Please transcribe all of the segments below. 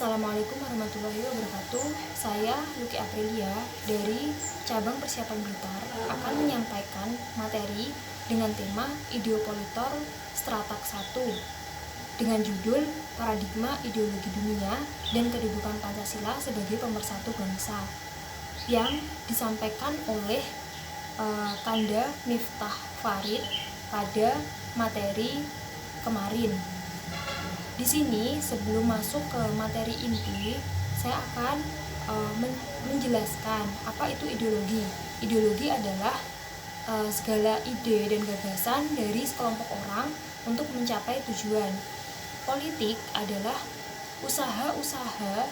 Assalamualaikum warahmatullahi wabarakatuh. Saya Luki Aprilia dari Cabang Persiapan Blitar akan menyampaikan materi dengan tema Ideopolitor Stratak 1 dengan judul Paradigma Ideologi Dunia dan Kedudukan Pancasila sebagai Pemersatu Bangsa yang disampaikan oleh Kanda Miftah Farid pada materi kemarin. Di sini sebelum masuk ke materi inti, saya akan menjelaskan apa itu ideologi. Ideologi adalah segala ide dan gagasan dari sekelompok orang untuk mencapai tujuan. Politik adalah usaha-usaha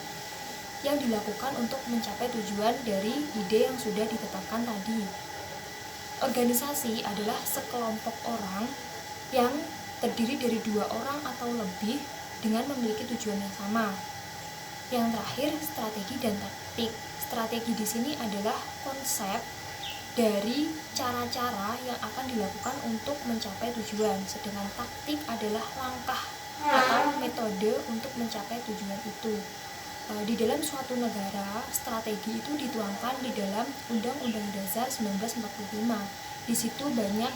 yang dilakukan untuk mencapai tujuan dari ide yang sudah ditetapkan tadi. Organisasi adalah sekelompok orang yang terdiri dari 2 orang atau lebih dengan memiliki tujuan yang sama. Yang terakhir, strategi dan taktik. Strategi di sini adalah konsep dari cara-cara yang akan dilakukan untuk mencapai tujuan, sedangkan taktik adalah langkah atau metode untuk mencapai tujuan itu. Di dalam suatu negara, strategi itu dituangkan di dalam Undang-Undang Dasar 1945. Di situ banyak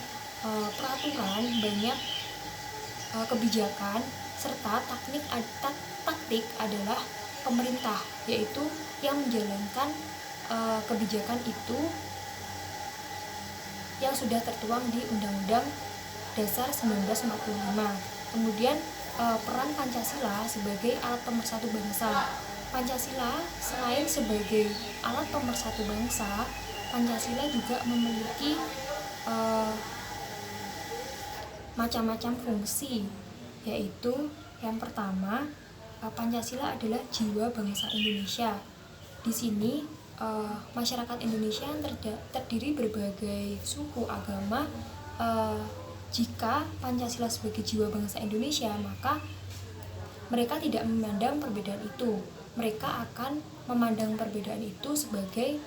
peraturan, banyak kebijakan, serta taktik adalah pemerintah, yaitu yang menjalankan kebijakan itu yang sudah tertuang di Undang-Undang Dasar 1945. Kemudian peran Pancasila sebagai alat pemersatu bangsa. Pancasila selain sebagai alat pemersatu bangsa, Pancasila juga memiliki macam-macam fungsi, yaitu yang pertama, Pancasila adalah jiwa bangsa Indonesia. Di sini masyarakat Indonesia yang terdiri berbagai suku agama. Jika Pancasila sebagai jiwa bangsa Indonesia, maka mereka tidak memandang perbedaan itu. Mereka akan memandang perbedaan itu sebagai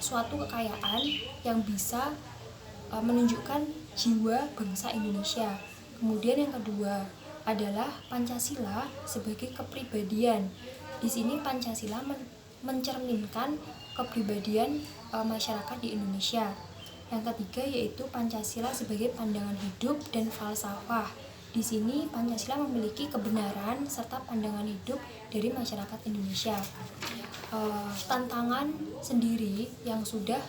suatu kekayaan yang bisa menunjukkan jiwa bangsa Indonesia. Kemudian yang kedua adalah Pancasila sebagai kepribadian. Di sini Pancasila mencerminkan kepribadian masyarakat di Indonesia. Yang ketiga yaitu Pancasila sebagai pandangan hidup dan falsafah. Di sini Pancasila memiliki kebenaran serta pandangan hidup dari masyarakat Indonesia. Tantangan sendiri yang sudah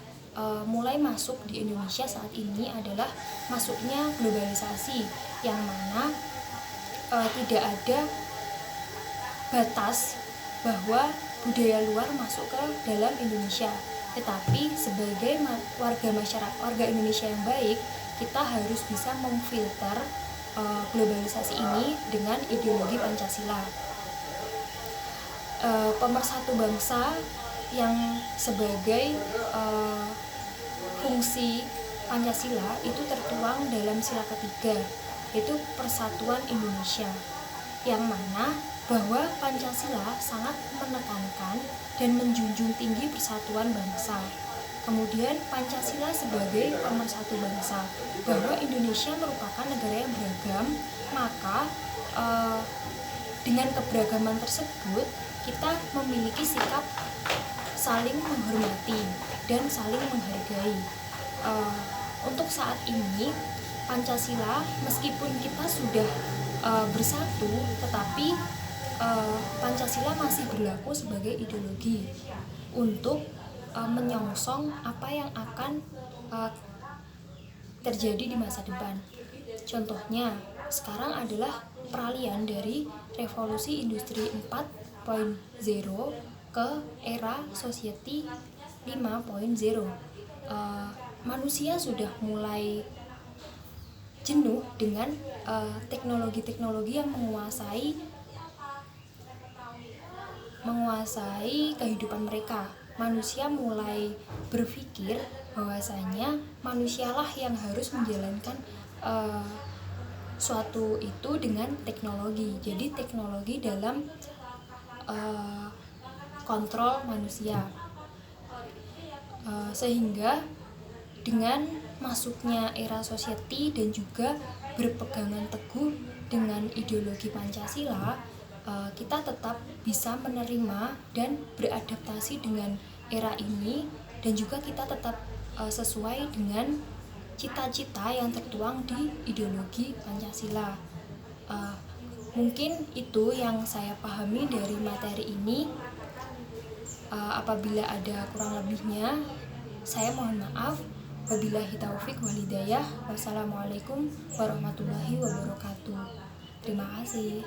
mulai masuk di Indonesia saat ini adalah masuknya globalisasi, yang mana tidak ada batas bahwa budaya luar masuk ke dalam Indonesia. Tetapi sebagai warga Indonesia yang baik, kita harus bisa memfilter globalisasi ini dengan ideologi Pancasila. Pemersatu bangsa yang sebagai fungsi Pancasila itu tertuang dalam sila ketiga, yaitu Persatuan Indonesia, yang mana bahwa Pancasila sangat menekankan dan menjunjung tinggi persatuan bangsa. Kemudian Pancasila sebagai pemersatu bangsa, bahwa Indonesia merupakan negara yang beragam, maka dengan keberagaman tersebut kita memiliki sikap saling menghormati dan saling menghargai. Untuk saat ini Pancasila meskipun kita sudah bersatu, tetapi Pancasila masih berlaku sebagai ideologi untuk menyongsong apa yang akan terjadi di masa depan. Contohnya sekarang adalah peralihan dari revolusi industri 4.0 ke era society 5.0. Manusia sudah mulai jenuh dengan teknologi-teknologi yang menguasai kehidupan mereka. Manusia mulai berpikir bahwasanya manusialah yang harus menjalankan suatu itu dengan teknologi. Jadi teknologi dalam kontrol manusia. Sehingga dengan masuknya era society dan juga berpegangan teguh dengan ideologi Pancasila, kita tetap bisa menerima dan beradaptasi dengan era ini, dan juga kita tetap sesuai dengan cita-cita yang tertuang di ideologi Pancasila. Mungkin itu yang saya pahami dari materi ini. Apabila ada kurang lebihnya, saya mohon maaf. Wabillahi taufik wal hidayah. Wassalamualaikum warahmatullahi wabarakatuh. Terima kasih.